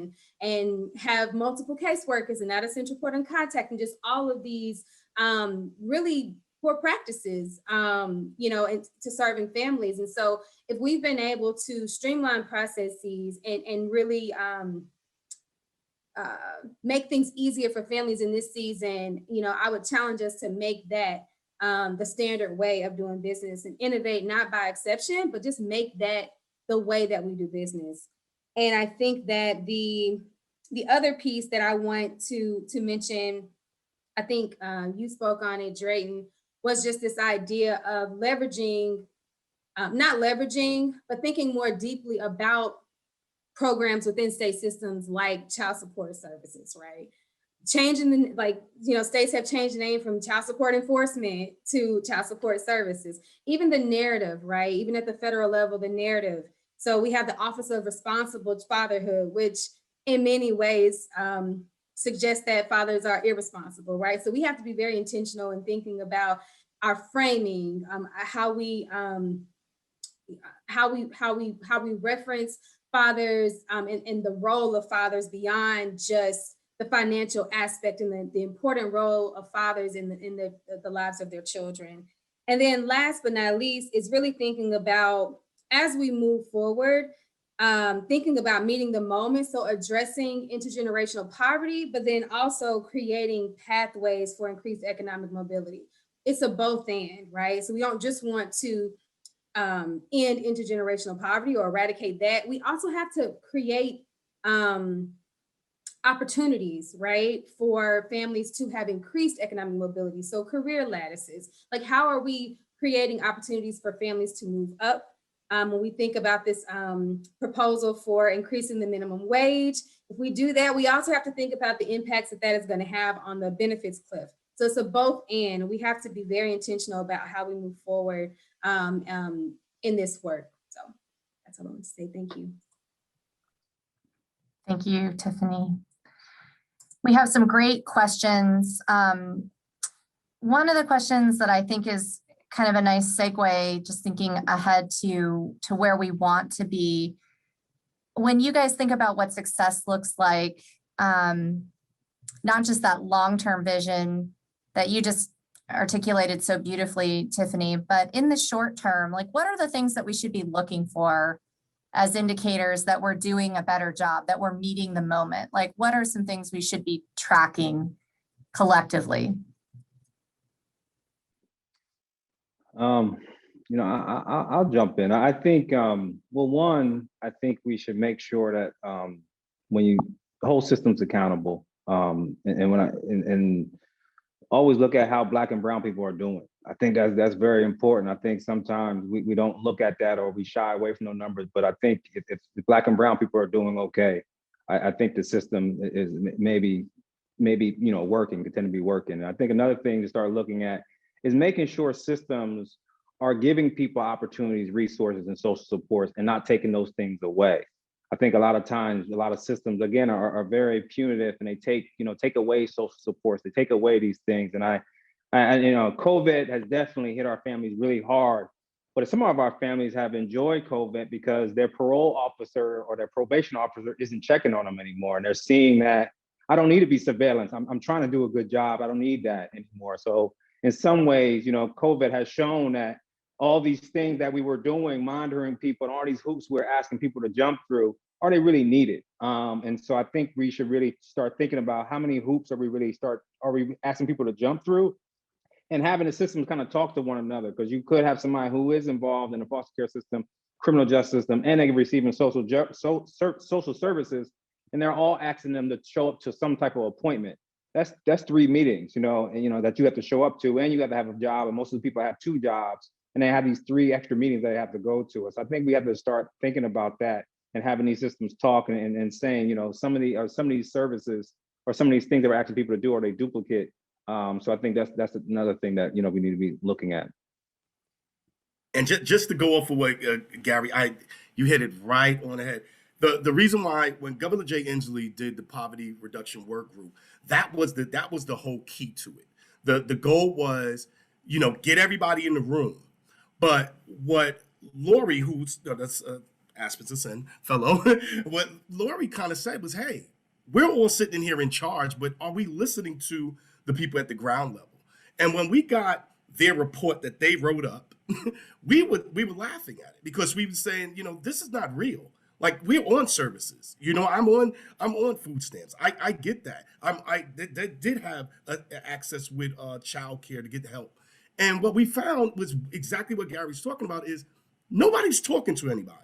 and have multiple caseworkers and not a central point of contact, and just all of these really poor practices, and to serving families. And so if we've been able to streamline processes and really make things easier for families in this season, I would challenge us to make that the standard way of doing business and innovate, not by exception, but just make that the way that we do business. And I think that the other piece that I want to mention, I think you spoke on it, Drayton, was just this idea of leveraging, not leveraging, but thinking more deeply about programs within state systems like child support services, right? Changing the, states have changed the name from child support enforcement to child support services. Even the narrative, right? Even at the federal level, the narrative. So we have the Office of Responsible Fatherhood, which in many ways suggests that fathers are irresponsible, right? So we have to be very intentional in thinking about our framing, how we reference fathers and the role of fathers beyond just the financial aspect and the important role of fathers in the lives of their children. And then last but not least is really thinking about, as we move forward, thinking about meeting the moment, so addressing intergenerational poverty, but then also creating pathways for increased economic mobility. It's a both and, right? So we don't just want to end intergenerational poverty or eradicate that. We also have to create opportunities, right, for families to have increased economic mobility. So career lattices, like how are we creating opportunities for families to move up? When we think about this proposal for increasing the minimum wage, if we do that, we also have to think about the impacts that is going to have on the benefits cliff. So it's a both and. We have to be very intentional about how we move forward in this work. So that's all I want to say. Thank you. Thank you, Tiffany. We have some great questions. One of the questions that I think is kind of a nice segue, just thinking ahead to where we want to be. When you guys think about what success looks like, not just that long-term vision that you just articulated so beautifully, Tiffany, but in the short term, like what are the things that we should be looking for as indicators that we're doing a better job, that we're meeting the moment? Like what are some things we should be tracking collectively? I'll jump in. I think, well, one, I think we should make sure that the whole system's accountable, and always look at how Black and brown people are doing. I think that's very important. I think sometimes we don't look at that, or we shy away from those numbers. But I think if Black and brown people are doing okay, I think the system is maybe working, continue to be working. And I think another thing to start looking at is making sure systems are giving people opportunities, resources, and social supports, and not taking those things away. I think a lot of times, a lot of systems, again, are very punitive, and they take away social supports, they take away these things. And I COVID has definitely hit our families really hard, but some of our families have enjoyed COVID because their parole officer or their probation officer isn't checking on them anymore. And they're seeing that I don't need to be surveillance. I'm trying to do a good job. I don't need that anymore. So in some ways, COVID has shown that all these things that we were doing, monitoring people, and all these hoops we're asking people to jump through, are they really needed? And so I think we should really start thinking about how many hoops are we asking people to jump through, and having the systems kind of talk to one another, because you could have somebody who is involved in the foster care system, criminal justice system, and they're receiving social services, and they're all asking them to show up to some type of appointment. That's 3 meetings, that you have to show up to, and you have to have a job, and most of the people have 2 jobs, and they have these 3 extra meetings that they have to go to. So I think we have to start thinking about that and having these systems talk and saying, some of these services or some of these things that we're asking people to do, are they duplicate? So I think that's another thing that we need to be looking at. And just to go off of what Gary, you hit it right on the head. The reason why when Governor Jay Inslee did the poverty reduction work group, that was the whole key to it. The goal was, get everybody in the room. But what Lori, that's Aspen Ascend fellow, what Lori kind of said was, hey, we're all sitting in here in charge, but are we listening to the people at the ground level? And when we got their report that they wrote up, we were laughing at it, because we were saying, this is not real. Like, we're on services. I'm on food stamps. I get that. They did have access with childcare to get the help. And what we found was exactly what Gary's talking about, is nobody's talking to anybody.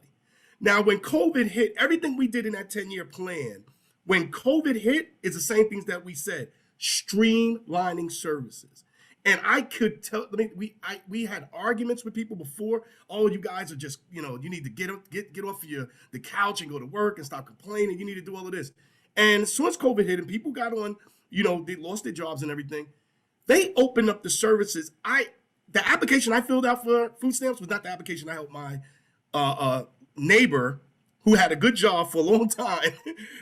Now, when COVID hit, everything we did in that 10-year plan, when COVID hit, is the same things that we said: streamlining services. And I could tell, we had arguments with people before. Oh, you guys are just, you need to get off of the couch and go to work and stop complaining. You need to do all of this. And as soon as COVID hit and people got on, they lost their jobs and everything, they opened up the services. The application I filled out for food stamps was not the application I helped my neighbor, who had a good job for a long time,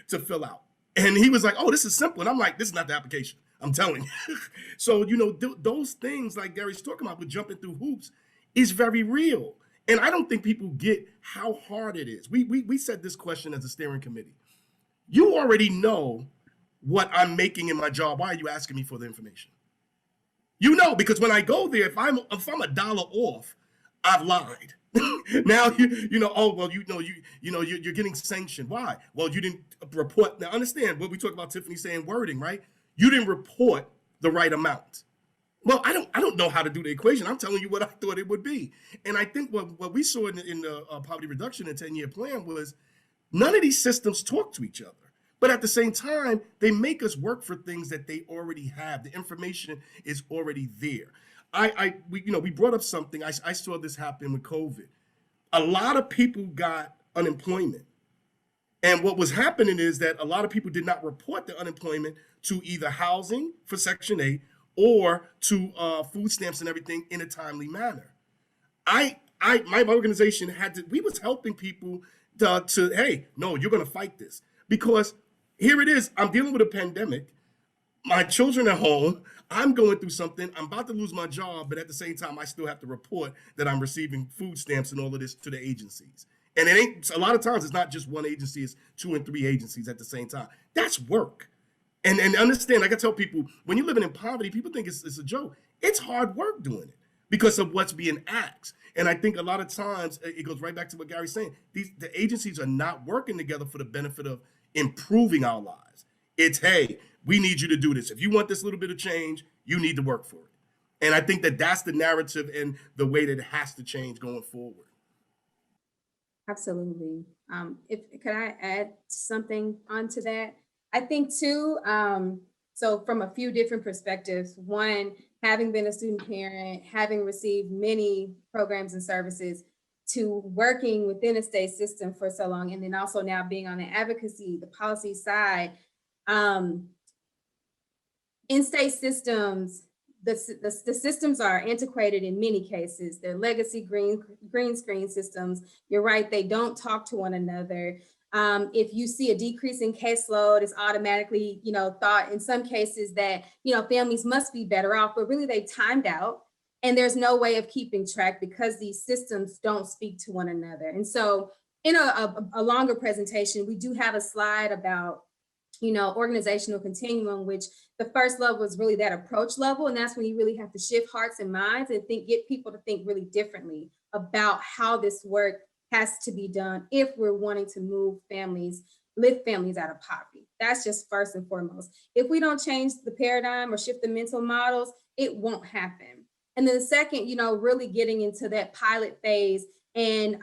to fill out. And he was like, oh, this is simple. And I'm like, this is not the application. I'm telling you. So, those things like Gary's talking about with jumping through hoops is very real. And I don't think people get how hard it is. We said this question as a steering committee. You already know what I'm making in my job. Why are you asking me for the information? Because when I go there, if I'm $1 off, I've lied. Now you're getting sanctioned. Why? Well, you didn't report. Now understand what we talk about, Tiffany saying wording, right? You didn't report the right amount. Well, I don't know how to do the equation. I'm telling you what I thought it would be. And I think what we saw in the poverty reduction and 10-year plan was none of these systems talk to each other. But at the same time, they make us work for things that they already have. The information is already there. We brought up something. I saw this happen with COVID. A lot of people got unemployment. And what was happening is that a lot of people did not report their unemployment to either housing for Section 8 or to food stamps and everything in a timely manner. My organization we was helping people to hey, no, you're going to fight this. Because here it is, I'm dealing with a pandemic. My children are home. I'm going through something. I'm about to lose my job, but at the same time, I still have to report that I'm receiving food stamps and all of this to the agencies. And it ain't, a lot of times it's not just one agency, it's 2 and 3 agencies at the same time. That's work. And understand, like I tell people, when you're living in poverty, people think it's a joke. It's hard work doing it because of what's being asked. And I think a lot of times it goes right back to what Gary's saying. The agencies are not working together for the benefit of improving our lives. It's, hey, We need you to do this. If you want this little bit of change, you need to work for it. And I think that that's the narrative and the way that it has to change going forward. Absolutely. If could I add something onto that? I think too, so from a few different perspectives, one, having been a student parent, having received many programs and services, to working within a state system for so long, and then also now being on the advocacy, the policy side, in state systems, the systems are antiquated in many cases. They're legacy green screen systems. You're right, they don't talk to one another. If you see a decrease in caseload, it's automatically, thought in some cases that, families must be better off, but really they timed out. And there's no way of keeping track because these systems don't speak to one another. And so in a longer presentation, we do have a slide about, organizational continuum, which the first level is really that approach level. And that's when you really have to shift hearts and minds and get people to think really differently about how this work has to be done if we're wanting to lift families out of poverty. That's just first and foremost. If we don't change the paradigm or shift the mental models, it won't happen. And then the second, really getting into that pilot phase and,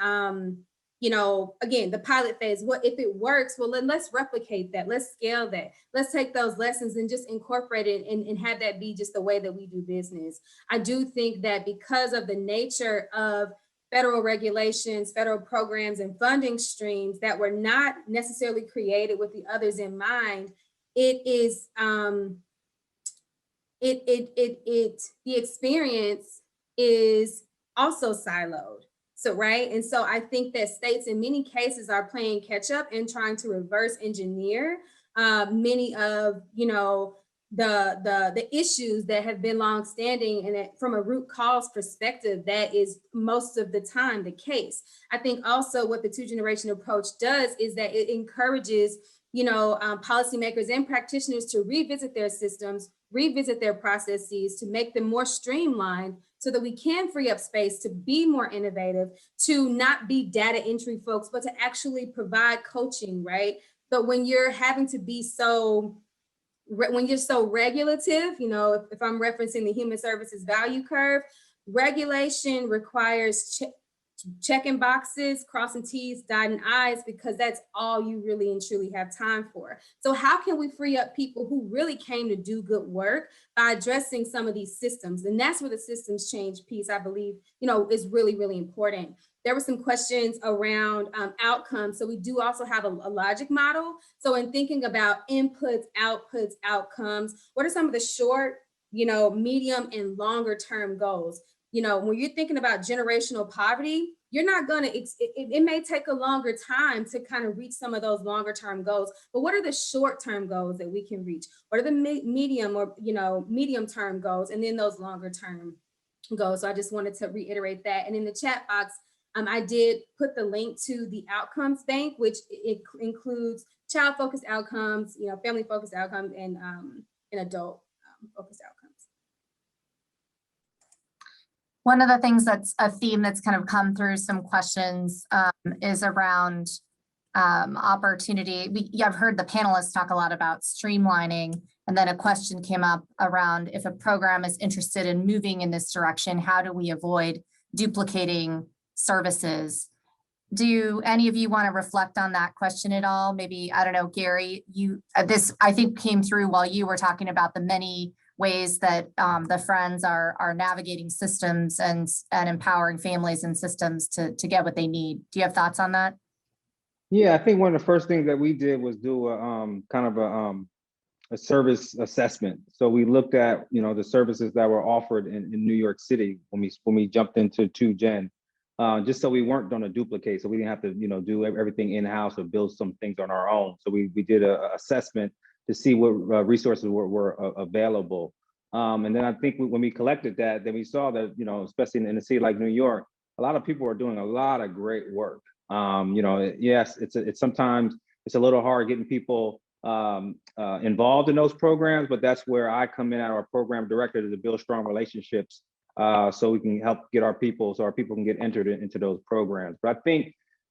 again, the pilot phase, what if it works? Well, let's replicate that. Let's scale that. Let's take those lessons and just incorporate it and have that be just the way that we do business. I do think that because of the nature of federal regulations, federal programs, and funding streams that were not necessarily created with the others in mind, it is, the experience is also siloed. So, right. And so I think that states in many cases are playing catch up and trying to reverse engineer many of, the issues that have been longstanding. And from a root cause perspective, that is most of the time the case. I think also what the two-generation approach does is that it encourages, policymakers and practitioners to revisit their systems, revisit their processes, to make them more streamlined so that we can free up space to be more innovative, to not be data entry folks, but to actually provide coaching, right? But when you're having to be when you're so regulative, if I'm referencing the human services value curve, regulation requires checking boxes, crossing T's, dotting I's, because that's all you really and truly have time for. So how can we free up people who really came to do good work by addressing some of these systems? And that's where the systems change piece, I believe, is really, really important. There were some questions around outcomes. So we do also have a logic model. So in thinking about inputs, outputs, outcomes, what are some of the short, medium and longer term goals? When you're thinking about generational poverty, you're not going to, it may take a longer time to kind of reach some of those longer term goals, but what are the short term goals that we can reach? What are the medium or, medium term goals, and then those longer term goals? So I just wanted to reiterate that. And in the chat box, I did put the link to the outcomes bank, which it includes child focused outcomes, family focused outcomes, and adult focused outcomes. One of the things that's a theme that's kind of come through some questions is around opportunity. I've heard the panelists talk a lot about streamlining, and then a question came up around if a program is interested in moving in this direction, how do we avoid duplicating services? Do any of you want to reflect on that question at all? Maybe, I don't know, Gary, this I think came through while you were talking about the many ways that the Friends are navigating systems and empowering families and systems to get what they need. Do you have thoughts on that? Yeah, I think one of the first things that we did was do a service assessment. So we looked at the services that were offered in New York City when we jumped into 2Gen, just so we weren't going to duplicate. So we didn't have to do everything in-house or build some things on our own. So we did an assessment to see what resources were available. And then I think when we collected that, then we saw that, especially in a city like New York, a lot of people are doing a lot of great work. Yes, it's sometimes it's a little hard getting people involved in those programs, but that's where I come in as our program director to build strong relationships so we can help get our people, so our people can get entered into those programs. But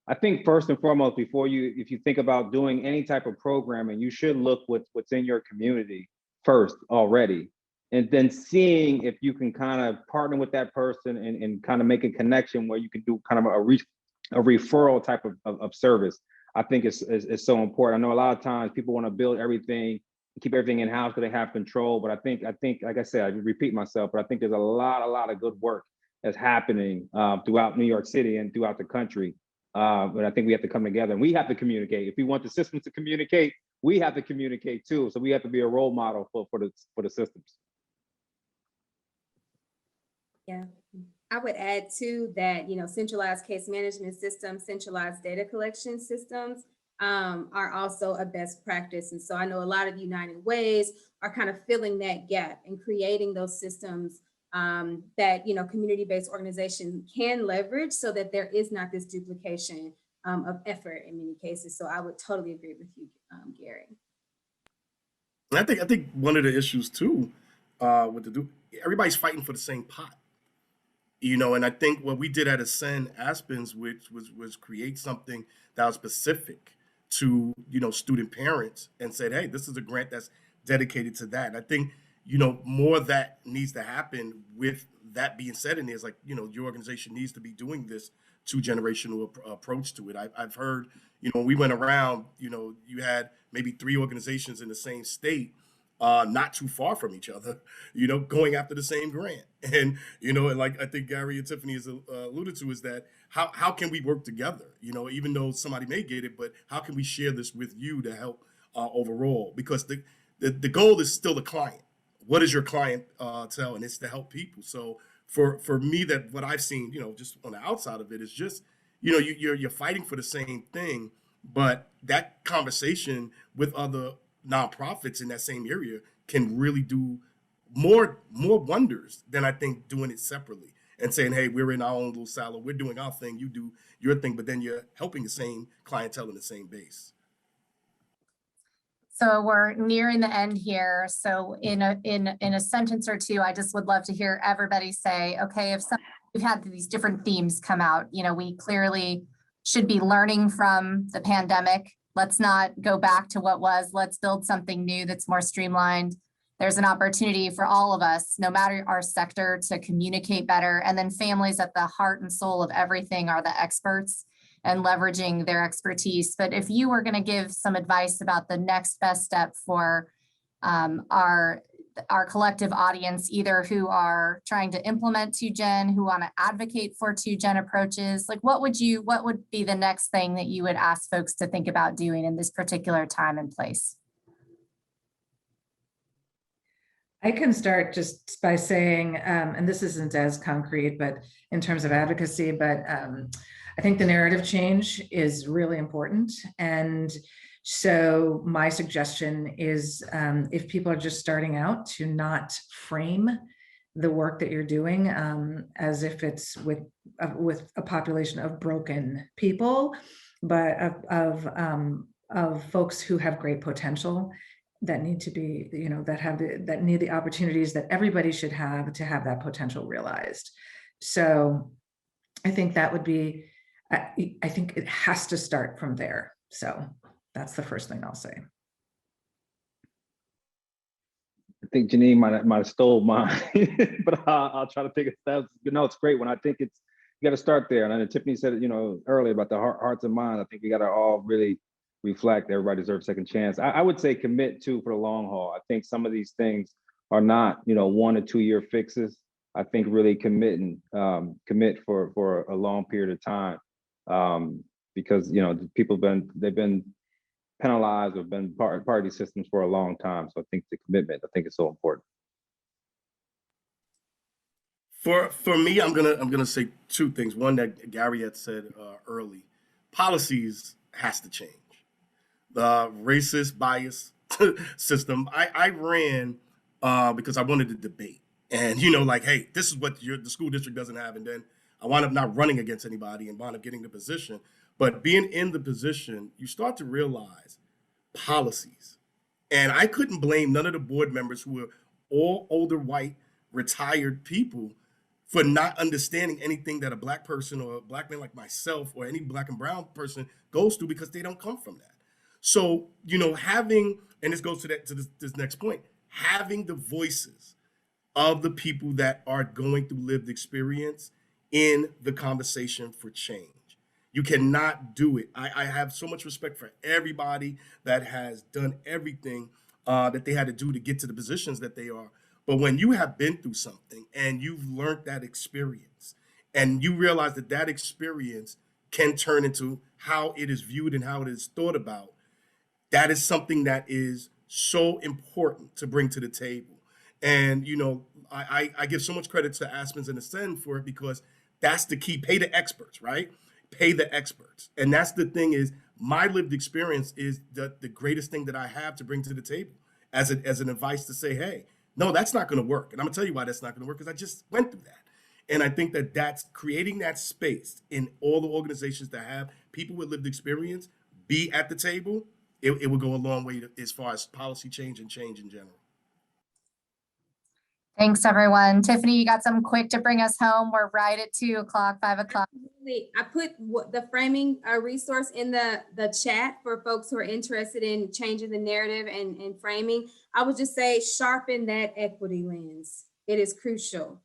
I I think first and foremost, if you think about doing any type of programming, you should look what's in your community first already, and then seeing if you can kind of partner with that person and kind of make a connection where you can do kind of a referral type of service. I think is so important. I know a lot of times people want to build everything, keep everything in house because they have control. But I think, like I said, I repeat myself, but I think there's a lot of good work that's happening throughout New York City and throughout the country. But I think we have to come together and we have to communicate. If we want the systems to communicate, we have to communicate too. So we have to be a role model for the systems. Yeah, I would add too that, centralized case management systems, centralized data collection systems are also a best practice. And so I know a lot of United Ways are kind of filling that gap and creating those systems that, community-based organizations can leverage so that there is not this duplication of effort in many cases. So I would totally agree with you, Gary. And I think one of the issues too, everybody's fighting for the same pot. And I think what we did at Ascend Aspens, which was create something that was specific to, student parents and said, hey, this is a grant that's dedicated to that. And I think, more of that needs to happen. With that being said, and there's your organization needs to be doing this two-generational approach to it. I've heard, when we went around, you had maybe 3 organizations in the same state, not too far from each other, going after the same grant. And, and like I think Gary and Tiffany has alluded to, is that how can we work together, even though somebody may get it, but how can we share this with you to help overall? Because the goal is still the client. What is your client tell? And it's to help people. So for me, that what I've seen, just on the outside of it is just, you're fighting for the same thing, but that conversation with other nonprofits in that same area can really do more wonders than I think doing it separately and saying, hey, we're in our own little silo, we're doing our thing, you do your thing, but then you're helping the same clientele in the same base. So we're nearing the end here. So in a sentence or two, I just would love to hear everybody say, okay, we've had these different themes come out, we clearly should be learning from the pandemic. Let's not go back to what was. Let's build something new that's more streamlined. There's an opportunity for all of us, no matter our sector, to communicate better. And then families at the heart and soul of everything are the experts and leveraging their expertise. But if you were going to give some advice about the next best step for our collective audience, either who are trying to implement 2Gen, who want to advocate for 2Gen approaches, like what would be the next thing that you would ask folks to think about doing in this particular time and place? I can start just by saying, and this isn't as concrete, but in terms of advocacy, but I think the narrative change is really important. And so my suggestion is, if people are just starting out, to not frame the work that you're doing as if it's with a population of broken people, but of folks who have great potential, that need to be, that need the opportunities that everybody should have to have that potential realized. So I think that would be, I think it has to start from there. So that's the first thing I'll say. I think Jeannine might have stole mine, but I'll try to take a step. It's great when I think you got to start there. And I know Tiffany said it, earlier about the hearts and minds. I think we got to all really reflect. Everybody deserves a second chance. I would say commit to for the long haul. I think some of these things are not, 1 or 2 year fixes. I think really commit for a long period of time, because people they've been penalized or been part of these systems for a long time. So I think the commitment, I think, is so important. For me, I'm gonna say 2 things. One that Gary had said early: policies has to change. The racist bias system. I ran because I wanted to debate, and hey, this is what the school district doesn't have, and then I wound up not running against anybody and wound up getting the position. But being in the position, you start to realize policies, and I couldn't blame none of the board members who were all older white retired people for not understanding anything that a Black person or a Black man like myself or any Black and brown person goes through, because they don't come from that. So, having, and this goes to this next point, having the voices of the people that are going through lived experience in the conversation for change. You cannot do it. I have so much respect for everybody that has done everything that they had to do to get to the positions that they are. But when you have been through something and you've learned that experience, and you realize that that experience can turn into how it is viewed and how it is thought about, that is something that is so important to bring to the table. And, I give so much credit to Aspen and Ascend for it, because that's the key. Pay the experts, right? Pay the experts. And that's the thing, is my lived experience is the greatest thing that I have to bring to the table as an advice to say, hey, no, that's not going to work. And I'm going to tell you why that's not going to work, because I just went through that. And I think that that's creating that space in all the organizations that have people with lived experience be at the table. It will go a long way as far as policy change and change in general. Thanks, everyone. Tiffany, you got something quick to bring us home? We're right at 2 o'clock, 5 o'clock. Absolutely. I put the framing resource in the chat for folks who are interested in changing the narrative and framing. I would just say sharpen that equity lens. It is crucial.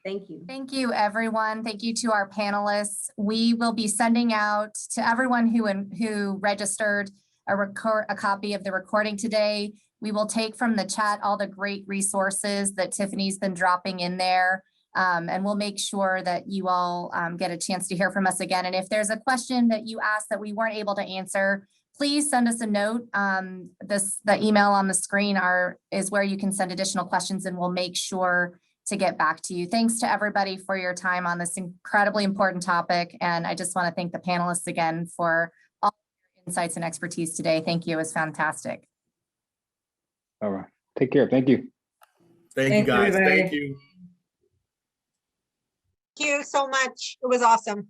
Thank you. Thank you, everyone. Thank you to our panelists. We will be sending out to everyone who registered a copy of the recording today. We will take from the chat all the great resources that Tiffany's been dropping in there. And we'll make sure that you all get a chance to hear from us again. And if there's a question that you asked that we weren't able to answer, please send us a note. The email on the screen is where you can send additional questions, and we'll make sure to get back to you. Thanks to everybody for your time on this incredibly important topic. And I just want to thank the panelists again for all your insights and expertise today. Thank you. It was fantastic. All right. Take care. Thank you. Thank you, guys. everybody. Thank you. Thank you so much. It was awesome.